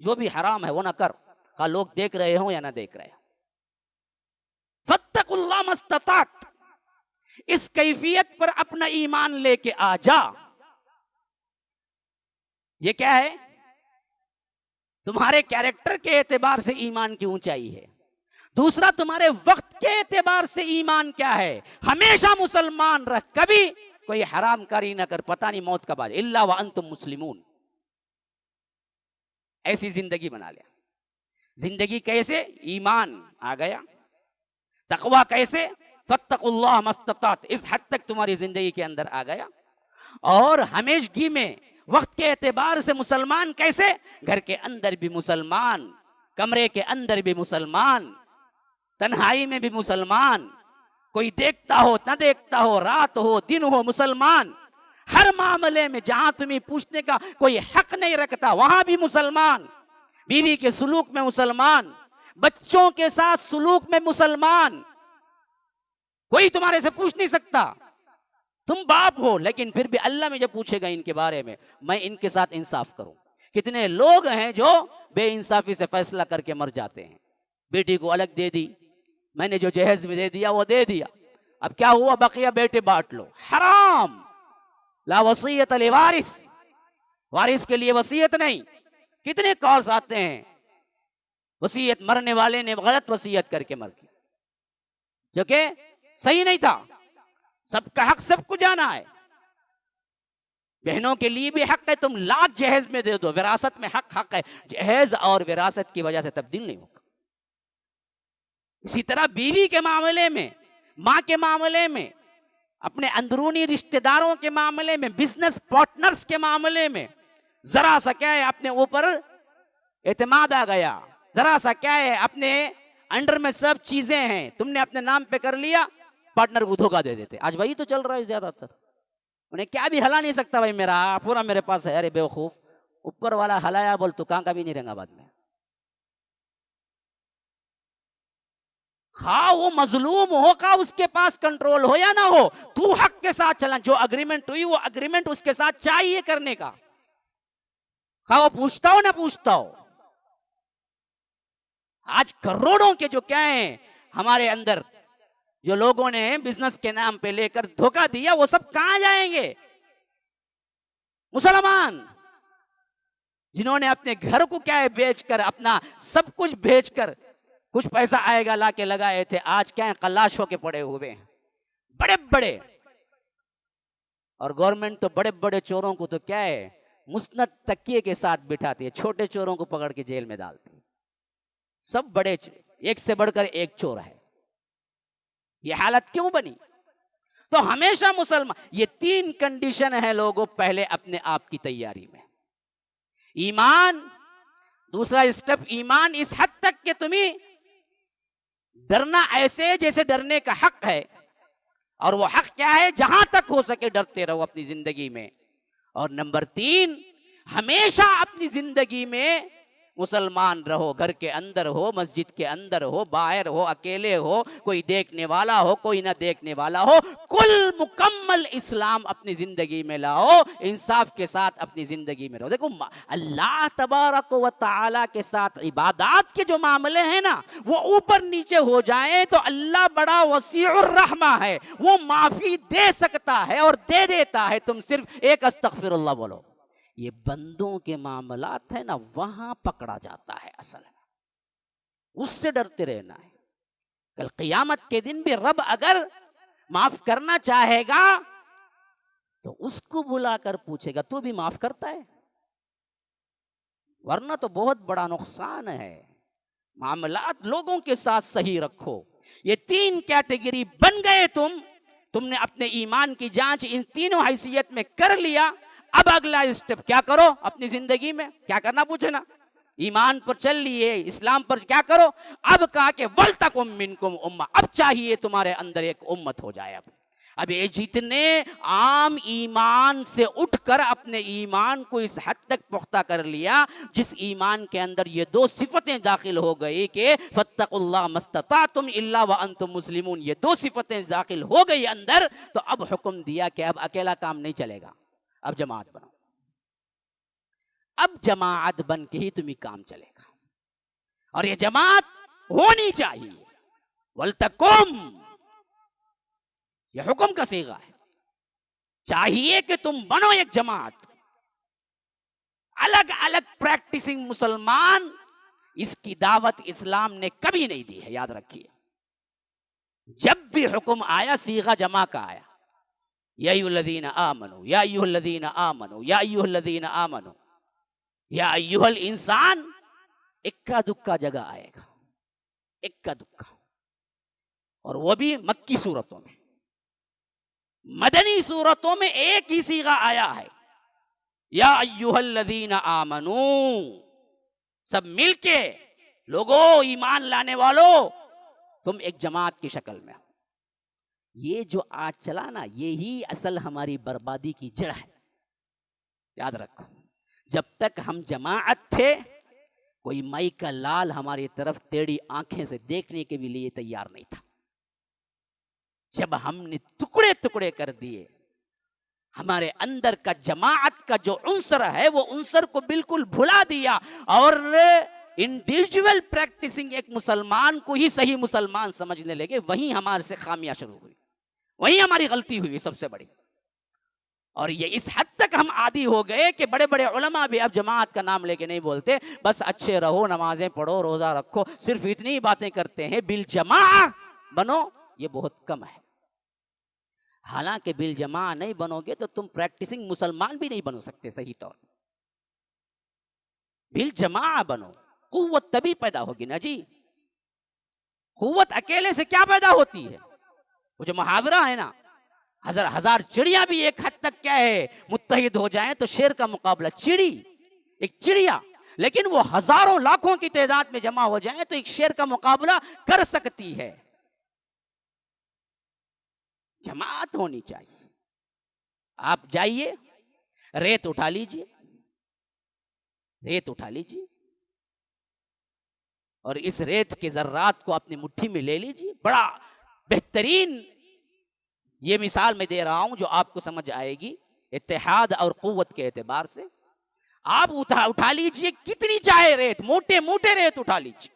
جو بھی حرام ہے وہ نہ کر، خالی لوگ دیکھ رہے ہوں یا نہ دیکھ رہے ہوں. فاتقوا اللہ ما استطعت. اس کیفیت پر اپنا ایمان لے کے آ جا. یہ کیا ہے؟ تمہارے کیریکٹر کے اعتبار سے ایمان کی اونچائی ہے. دوسرا تمہارے وقت کے اعتبار سے ایمان کیا ہے. ہمیشہ مسلمان رہ، کبھی کوئی حرام کاری نہ کر، پتہ نہیں موت کب آ جائے. الا وانتم مسلمون. ایسی زندگی بنا لیا. زندگی کیسے؟ ایمان آ گیا. تقوی کیسے؟ فاتقوا اللہ ما استطعت. اس حد تک تمہاری زندگی کے اندر آ گیا. اور ہمیشگی میں وقت کے اعتبار سے مسلمان کیسے؟ گھر کے اندر بھی مسلمان، کمرے کے اندر بھی مسلمان، تنہائی میں بھی مسلمان، کوئی دیکھتا ہو نہ دیکھتا ہو، رات ہو دن ہو، مسلمان. ہر معاملے میں جہاں تمہیں پوچھنے کا کوئی حق نہیں رکھتا وہاں بھی مسلمان. بیوی کے سلوک میں مسلمان، بچوں کے ساتھ سلوک میں مسلمان. کوئی تمہارے سے پوچھ نہیں سکتا. تم باپ ہو لیکن پھر بھی اللہ میں جب پوچھے گا ان کے بارے میں ان کے ساتھ انصاف کروں. کتنے لوگ ہیں جو بے انصافی سے فیصلہ کر کے مر جاتے ہیں. بیٹی کو الگ دے دی، میں نے جو جہیز میں دے دیا وہ دے دیا، اب کیا ہوا؟ بقیہ بیٹے بانٹ لو. حرام. لا وصیت لوارث. وارث کے لیے وصیت نہیں. کتنے کالز آتے ہیں وصیت مرنے والے نے غلط وصیت کر کے مر گیا، جو کہ صحیح نہیں تھا. سب کا حق سب کو جانا ہے. بہنوں کے لیے بھی حق ہے، تم لاکھ جہیز میں دے دو، وراثت میں حق ہے. جہیز اور وراثت کی وجہ سے تبدیل نہیں ہوگا. اسی طرح بیوی کے معاملے میں، ماں کے معاملے میں، اپنے اندرونی رشتہ داروں کے معاملے میں، بزنس پارٹنرز کے معاملے میں ذرا سا کیا ہے اپنے اوپر اعتماد آ گیا، ذرا سا کیا ہے اپنے انڈر میں سب چیزیں ہیں، تم نے اپنے نام پہ کر لیا، پارٹنر کو دھوکہ دے دیتے. آج وہی تو چل رہا ہے زیادہ تر. انہیں کیا بھی ہلا نہیں سکتا بھائی، میرا پورا میرے پاس ہے. ارے بے وقوف، اوپر والا ہلایا بول تو کہاں کا بھی نہیں رہے گا بعد میں. خواہ وہ مظلوم ہو، خواہ اس کے پاس کنٹرول ہو یا نہ ہو، تو حق کے ساتھ چلنا. جو اگریمنٹ ہوئی وہ اگریمنٹ اس کے ساتھ چاہیے کرنے کا، خواہ وہ پوچھتا ہو نہ پوچھتا ہو. آج کروڑوں کے جو کیا ہیں ہمارے اندر، جو لوگوں نے بزنس کے نام پہ لے کر دھوکہ دیا، وہ سب کہاں جائیں گے؟ مسلمان جنہوں نے اپنے گھر کو کیا ہے بیچ کر، اپنا سب کچھ بیچ کر کچھ پیسہ آئے گا لا کے لگائے تھے، آج کیا ہے قلاش ہو کے پڑے ہوئے ہیں بڑے بڑے. اور گورنمنٹ تو بڑے بڑے چوروں کو تو کیا ہے مسند تکیے کے ساتھ بٹھاتی ہے، چھوٹے چوروں کو پکڑ کے جیل میں ڈالتی ہے. سب بڑے ایک سے بڑھ کر ایک چور ہے. یہ حالت کیوں بنی؟ تو ہمیشہ مسلمان، یہ 3 کنڈیشن ہے لوگوں پہلے اپنے آپ کی تیاری میں. ایمان، دوسرا اسٹیپ ایمان اس حد تک کہ تمہیں ڈرنا ایسے جیسے ڈرنے کا حق ہے، اور وہ حق کیا ہے؟ جہاں تک ہو سکے ڈرتے رہو اپنی زندگی میں. اور نمبر 3، ہمیشہ اپنی زندگی میں مسلمان رہو، گھر کے اندر ہو، مسجد کے اندر ہو، باہر ہو، اکیلے ہو، کوئی دیکھنے والا ہو، کوئی نہ دیکھنے والا ہو، کل مکمل اسلام اپنی زندگی میں لاؤ، انصاف کے ساتھ اپنی زندگی میں رہو. دیکھو اللہ تبارک و تعالی کے ساتھ عبادات کے جو معاملے ہیں نا، وہ اوپر نیچے ہو جائیں تو اللہ بڑا وسیع الرحمہ ہے، وہ معافی دے سکتا ہے اور دے دیتا ہے. تم صرف ایک استغفر اللہ بولو. یہ بندوں کے معاملات ہے نا، وہاں پکڑا جاتا ہے اصل میں، اس سے ڈرتے رہنا ہے. کل قیامت کے دن بھی رب اگر معاف کرنا چاہے گا تو اس کو بلا کر پوچھے گا تو بھی معاف کرتا ہے؟ ورنہ تو بہت بڑا نقصان ہے. معاملات لوگوں کے ساتھ صحیح رکھو. یہ 3 کیٹیگری بن گئے تم نے اپنے ایمان کی جانچ ان تینوں حیثیت میں کر لیا. اب اگلا اسٹیپ کیا کرو اپنی زندگی میں؟ کیا کرنا پوچھے نا. ایمان پر چل لیے، اسلام پر کیا کرو؟ اب کہا کہ وَلْتَكُمْ مِنْكُمْ أُمَّةٌ، اب چاہیے تمہارے اندر ایک امت ہو جائے. اب یہ جتنے عام ایمان سے اٹھ کر اپنے ایمان کو اس حد تک پختہ کر لیا جس ایمان کے اندر یہ 2 صفتیں داخل ہو گئی کہ فَاتَّقُوا اللَّهَ مَا اسْتَطَعْتُمْ إِلَّا وَأَنْتُمْ مُسْلِمُونَ، یہ 2 صفتیں داخل ہو گئی اندر، تو اب حکم دیا کہ اب اکیلا کام نہیں چلے گا، اب جماعت بنو. اب جماعت بن کے ہی تمہیں کام چلے گا، اور یہ جماعت ہونی چاہیے. وَلْتَكُمْ، یہ حکم کا صیغہ ہے، چاہیے کہ تم بنو ایک جماعت. الگ الگ پریکٹسنگ مسلمان، اس کی دعوت اسلام نے کبھی نہیں دی ہے، یاد رکھیے. جب بھی حکم آیا صیغہ جمع کا آیا، یا ایھا الذین آمنو، یا ایھا الذین آمنو، یا ایھا الذین آمنو، یا ایھا الانسان. اکا دکا جگہ آئے گا، اکا دکا، اور وہ بھی مکی صورتوں میں. مدنی صورتوں میں ایک ہی صیغہ آیا ہے، یا ایھا الذین آمنو. سب مل کے لوگوں، ایمان لانے والوں، تم ایک جماعت کی شکل میں. یہ جو آج چلا نا، یہی اصل ہماری بربادی کی جڑ ہے. یاد رکھو، جب تک ہم جماعت تھے کوئی مائی کا لال ہماری طرف ٹیڑھی آنکھیں سے دیکھنے کے بھی لیے تیار نہیں تھا. جب ہم نے ٹکڑے ٹکڑے کر دیے، ہمارے اندر کا جماعت کا جو عنصر ہے وہ عنصر کو بالکل بھلا دیا، اور انڈیویجول پریکٹسنگ ایک مسلمان کو ہی صحیح مسلمان سمجھنے لگے، وہیں ہمارے سے خامیاں شروع ہوئی، وہیں ہماری غلطی ہوئی سب سے بڑی. اور یہ اس حد تک ہم عادی ہو گئے کہ بڑے بڑے علماء بھی اب جماعت کا نام لے کے نہیں بولتے، بس اچھے رہو، نمازیں پڑھو، روزہ رکھو، صرف اتنی ہی باتیں کرتے ہیں. بالجماع بنو، یہ بہت کم ہے. حالانکہ بالجماع نہیں بنو گے تو تم پریکٹسنگ مسلمان بھی نہیں بنو سکتے صحیح طور. بالجماع بنو، قوت تبھی پیدا ہوگی نا جی. قوت اکیلے سے کیا پیدا ہوتی ہے؟ وہ جو محاورہ ہے نا، ہزار چڑیاں بھی ایک حد تک کیا ہے متحد ہو جائیں تو شیر کا مقابلہ چڑی، ایک چڑیا، لیکن وہ ہزاروں لاکھوں کی تعداد میں جمع ہو جائیں تو ایک شیر کا مقابلہ کر سکتی ہے. جماعت ہونی چاہیے. آپ جائیے، ریت اٹھا لیجیے، ریت اٹھا لیجیے، اور اس ریت کے ذرات کو اپنی مٹھی میں لے لیجیے. بڑا بہترین یہ مثال میں دے رہا ہوں جو آپ کو سمجھ آئے گی اتحاد اور قوت کے اعتبار سے. آپ اٹھا لیجیے کتنی چاہے ریت، موٹے موٹے ریت اٹھا لیجیے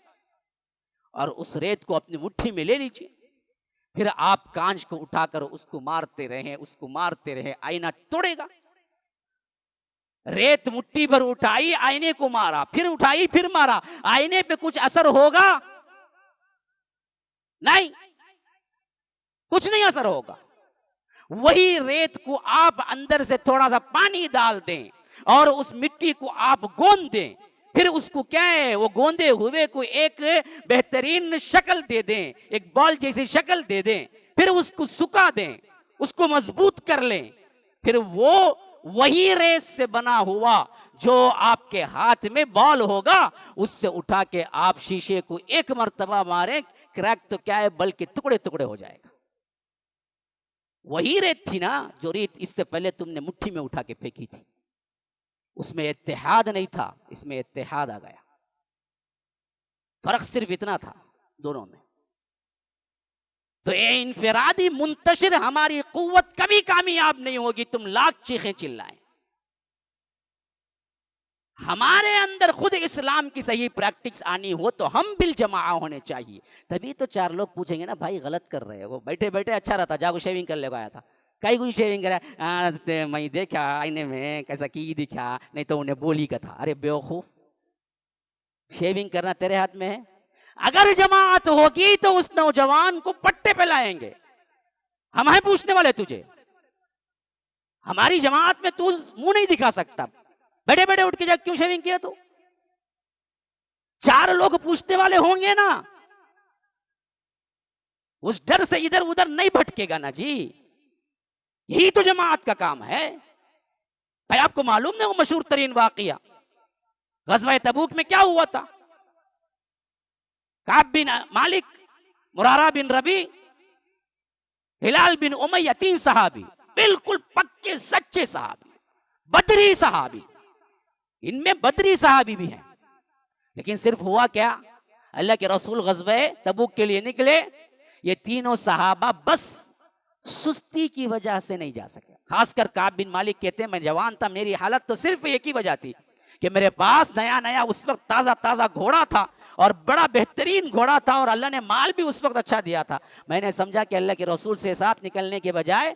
اور اس ریت کو اپنی مٹھی میں لے لیجیے. پھر آپ کانچ کو اٹھا کر اس کو مارتے رہیں، اس کو مارتے رہیں، آئینہ توڑے گا. ریت مٹھی بھر اٹھائی، آئینے کو مارا، پھر اٹھائی، پھر مارا، آئینے پہ کچھ اثر ہوگا؟ نہیں، کچھ نہیں اثر ہوگا. وہی ریت کو آپ اندر سے تھوڑا سا پانی ڈال دیں اور اس مٹی کو آپ گوند دیں، پھر اس کو کیا ہے وہ گوندے ہوئے کو ایک بہترین شکل دے دیں، ایک بال جیسی شکل دے دیں، پھر اس کو سکھا دیں، اس کو مضبوط کر لیں. پھر وہ وہی ریت سے بنا ہوا جو آپ کے ہاتھ میں بال ہوگا، اس سے اٹھا کے آپ شیشے کو ایک مرتبہ ماریں، کریک تو کیا ہے بلکہ ٹکڑے ٹکڑے ہو جائے گا. وہی ریت تھی نا جو ریت اس سے پہلے تم نے مٹھی میں اٹھا کے پھینکی تھی. اس میں اتحاد نہیں تھا، اس میں اتحاد آ گیا. فرق صرف اتنا تھا دونوں میں. تو اے انفرادی منتشر ہماری قوت کبھی کامیاب نہیں ہوگی، تم لاکھ چیخیں چلائیں. ہمارے اندر خود اسلام کی صحیح پریکٹکس آنی ہو تو ہم بالجماع ہونے چاہیے. تبھی تو چار لوگ پوچھیں گے نا بھائی غلط کر رہے ہو. بیٹھے بیٹھے اچھا رہتا، جاگو شیونگ کر لے گا. آیا تھا کئی کوئی شیونگ کرا، میں دیکھا آئینے میں کیسا کی دکھا، نہیں تو انہیں بولی کا تھا. ارے بیوقوف، شیونگ کرنا تیرے ہاتھ میں ہے. اگر جماعت ہوگی تو اس نوجوان کو پٹے پہ لائیں گے. ہم ہیں پوچھنے والے تجھے. ہماری جماعت میں تو منہ نہیں دکھا سکتا. بیٹھے بیٹھے اٹھ کے جا کیوں شیونگ کیا؟ تو چار لوگ پوچھنے والے ہوں گے نا. اس ڈر سے ادھر ادھر نہیں بھٹکے گا نا جی. یہی تو جماعت کا کام ہے. بھائی آپ کو معلوم نہیں وہ مشہور ترین واقعہ غزوہ تبوک میں کیا ہوا تھا؟ کعب بن مالک، مرارہ بن ربی، ہلال بن امیہ، 3 صحابی بالکل پکے سچے صحابی، بدری صحابی. ان میں بدری صحابی بھی ہیں. لیکن صرف ہوا کیا، اللہ کے رسول غزوہ تبوک کے لیے نکلے، یہ تینوں صحابہ بس سستی کی وجہ سے نہیں جا سکے. خاص کر کعب بن مالک کہتے ہیں میں جوان تھا، میری حالت تو صرف ایک ہی وجہ تھی کہ میرے پاس نیا نیا اس وقت تازہ تازہ گھوڑا تھا اور بڑا بہترین گھوڑا تھا اور اللہ نے مال بھی اس وقت اچھا دیا تھا. میں نے سمجھا کہ اللہ کے رسول سے ساتھ نکلنے کے بجائے،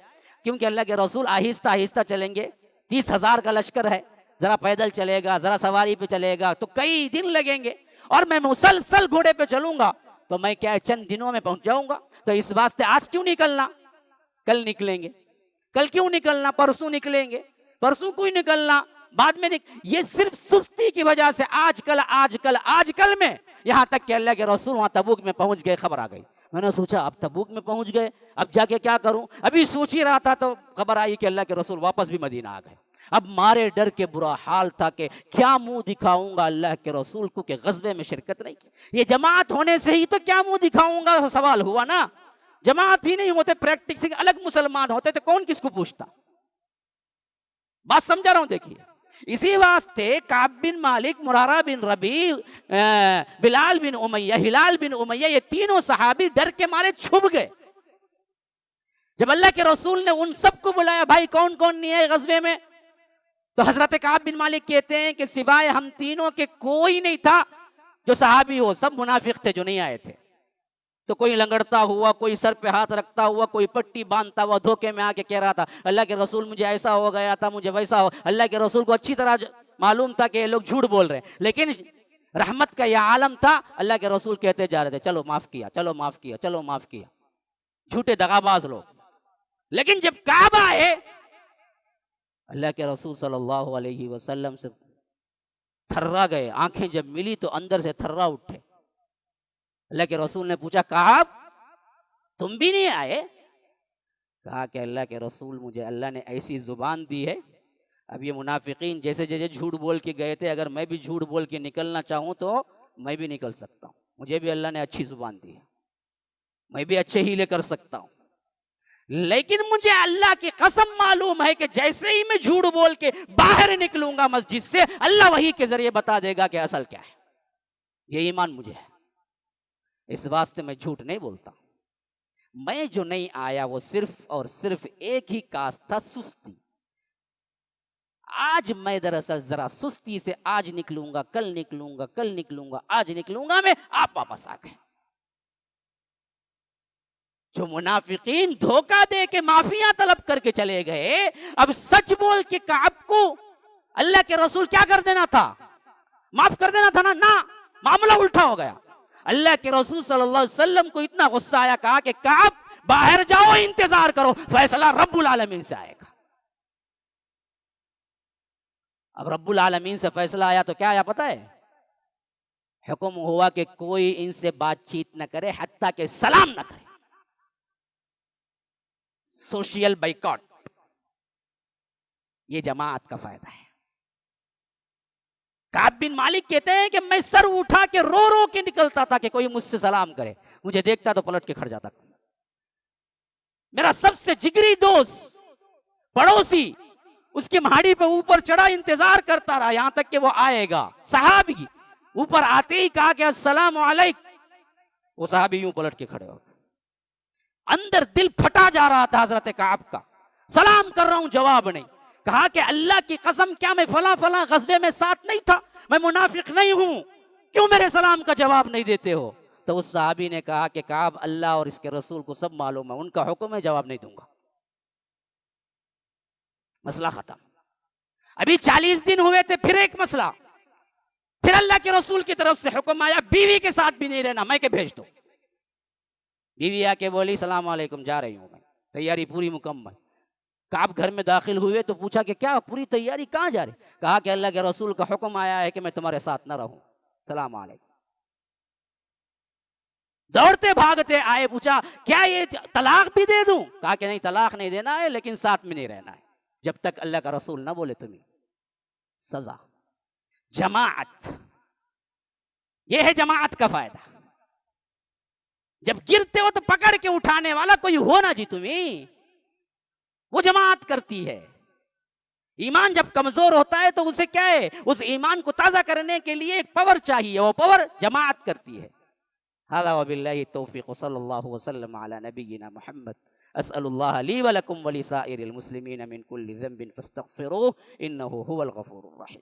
کیونکہ اللہ کے رسول آہستہ آہستہ چلیں گے، 30,000 کا لشکر ہے، ذرا پیدل چلے گا، ذرا سواری پہ چلے گا تو کئی دن لگیں گے، اور میں مسلسل گھوڑے پہ چلوں گا تو میں کیا چند دنوں میں پہنچ جاؤں گا. تو اس واسطے آج کیوں نکلنا، کل نکلیں گے. کل کیوں نکلنا، پرسوں نکلیں گے. پرسوں کوئی نکلنا، بعد میں یہ صرف سستی کی وجہ سے آج کل میں یہاں تک کہ اللہ کے رسول وہاں تبوک میں پہنچ گئے. خبر آ گئی. میں نے سوچا اب تبوک میں پہنچ گئے، اب جا کے کیا کروں. ابھی سوچ ہی رہا تھا تو خبر آئی کہ اللہ کے رسول واپس بھی مدینہ آ گئے. اب مارے ڈر کے برا حال تھا کہ کیا منہ دکھاؤں گا اللہ کے رسول کو کہ غزوے میں شرکت نہیں کی. یہ جماعت ہونے سے ہی تو کیا منہ دکھاؤں گا سوال ہوا نا. جماعت ہی نہیں ہوتے، پریکٹکس الگ مسلمان ہوتے تو کون کس کو پوچھتا. بات سمجھا رہا ہوں. دیکھیے اسی واسطے کعب بن مالک، مرارہ بن ربی، بلال بن امیہ، ہلال بن امیہ، یہ تینوں صحابی ڈر کے مارے چھپ گئے. جب اللہ کے رسول نے ان سب کو بلایا بھائی کون کون نہیں ہے غزوے میں، تو حضرت کعب بن مالک کہتے ہیں کہ سوائے ہم تینوں کے کوئی نہیں تھا جو صحابی ہو، سب منافق تھے جو نہیں آئے تھے. تو کوئی لنگڑتا ہوا، کوئی سر پہ ہاتھ رکھتا ہوا، کوئی پٹی باندھتا ہوا دھوکے میں آ کے کہہ رہا تھا اللہ کے رسول مجھے ایسا ہو گیا تھا، مجھے ویسا ہو. اللہ کے رسول کو اچھی طرح معلوم تھا کہ یہ لوگ جھوٹ بول رہے ہیں، لیکن رحمت کا یہ عالم تھا. اللہ کے رسول کہتے جا رہے تھے چلو معاف کیا، چلو معاف کیا، چلو معاف کیا. جھوٹے دغاباز لوگ. لیکن جب کعبہ آئے، اللہ کے رسول صلی اللہ علیہ وسلم سے تھرا گئے. آنکھیں جب ملی تو اندر سے تھرا اٹھے. اللہ کے رسول نے پوچھا کعب تم بھی نہیں آئے؟ کہا کہ اللہ کے رسول مجھے اللہ نے ایسی زبان دی ہے، اب یہ منافقین جیسے جیسے جھوٹ بول کے گئے تھے، اگر میں بھی جھوٹ بول کے نکلنا چاہوں تو میں بھی نکل سکتا ہوں. مجھے بھی اللہ نے اچھی زبان دی ہے، میں بھی اچھے ہیلے کر سکتا ہوں. لیکن مجھے اللہ کی قسم معلوم ہے کہ جیسے ہی میں جھوٹ بول کے باہر نکلوں گا مسجد سے، اللہ وحی کے ذریعے بتا دے گا کہ اصل کیا ہے. یہ ایمان مجھے ہے. اس واسطے میں جھوٹ نہیں بولتا. میں جو نہیں آیا وہ صرف اور صرف ایک ہی کاز تھا، سستی. آج میں دراصل ذرا سستی سے آج نکلوں گا، کل نکلوں گا، کل نکلوں گا، آج نکلوں گا میں، آپ واپس آ گئے. جو منافقین دھوکہ دے کے معافیاں طلب کر کے چلے گئے، اب سچ بول کے کعب کو اللہ کے رسول کیا کر دینا تھا؟ معاف کر دینا تھا نا. معاملہ الٹا ہو گیا. اللہ کے رسول صلی اللہ علیہ وسلم کو اتنا غصہ آیا، کہا کہ کعب باہر جاؤ، انتظار کرو، فیصلہ رب العالمین سے آئے گا. اب رب العالمین سے فیصلہ آیا تو کیا آیا پتہ ہے؟ حکم ہوا کہ کوئی ان سے بات چیت نہ کرے حتیٰ کہ سلام نہ کرے. Social boycott. یہ جماعت کا فائدہ ہے. کعب بن مالک کہتے ہیں کہ میں سر اٹھا کے رو رو کے نکلتا تھا کہ کوئی مجھ سے سلام کرے. مجھے دیکھتا تو پلٹ کے کھڑ جاتا. میرا سب سے جگری دوست، پڑوسی، اس کی مہاڑی پہ اوپر چڑھا، انتظار کرتا رہا یہاں تک کہ وہ آئے گا. صحابی اوپر آتے ہی کہا کہ السلام علیکم. وہ صحابی یوں پلٹ کے کھڑے ہو گئے. اندر دل پھٹا جا رہا تھا حضرت کعب کا. سلام کر رہا ہوں، جواب نہیں. کہا کہ اللہ کی قسم، کیا میں فلاں فلاں غزوے میں ساتھ نہیں تھا؟ میں منافق نہیں ہوں، کیوں میرے سلام کا جواب نہیں دیتے ہو؟ تو اس صحابی نے کہا کہ کعب، اللہ اور اس کے رسول کو سب معلوم ہے، ان کا حکم ہے، جواب نہیں دوں گا. مسئلہ ختم. ابھی 40 دن ہوئے تھے، پھر ایک مسئلہ. پھر اللہ کے رسول کی طرف سے حکم آیا، بیوی کے ساتھ بھی نہیں رہنا، میں کہ بھیج دو. بیوی آ کے بولی السلام علیکم، جا رہی ہوں میں، تیاری پوری مکمل. کعب گھر میں داخل ہوئے تو پوچھا کہ کیا پوری تیاری، کہاں جا رہے؟ کہا کہ اللہ کے رسول کا حکم آیا ہے کہ میں تمہارے ساتھ نہ رہوں. السلام علیکم. دوڑتے بھاگتے آئے، پوچھا کیا یہ طلاق بھی دے دوں؟ کہا کہ نہیں، طلاق نہیں دینا ہے، لیکن ساتھ میں نہیں رہنا ہے جب تک اللہ کا رسول نہ بولے تمہیں. سزا. جماعت، یہ ہے جماعت کا فائدہ. جب گرتے ہو تو پکڑ کے اٹھانے والا کوئی ہونا جی تمہیں، وہ جماعت کرتی ہے. ایمان جب کمزور ہوتا ہے تو اسے کیا ہے، اس ایمان کو تازہ کرنے کے لیے ایک پاور چاہیے، وہ پاور جماعت کرتی ہے. هذا وبالله التوفیق، صلی اللہ وسلم علی نبینا محمد. اسأل اللہ لی ولکم ولسائر المسلمین من کل ذنب فاستغفروه انه هو الغفور الرحیم.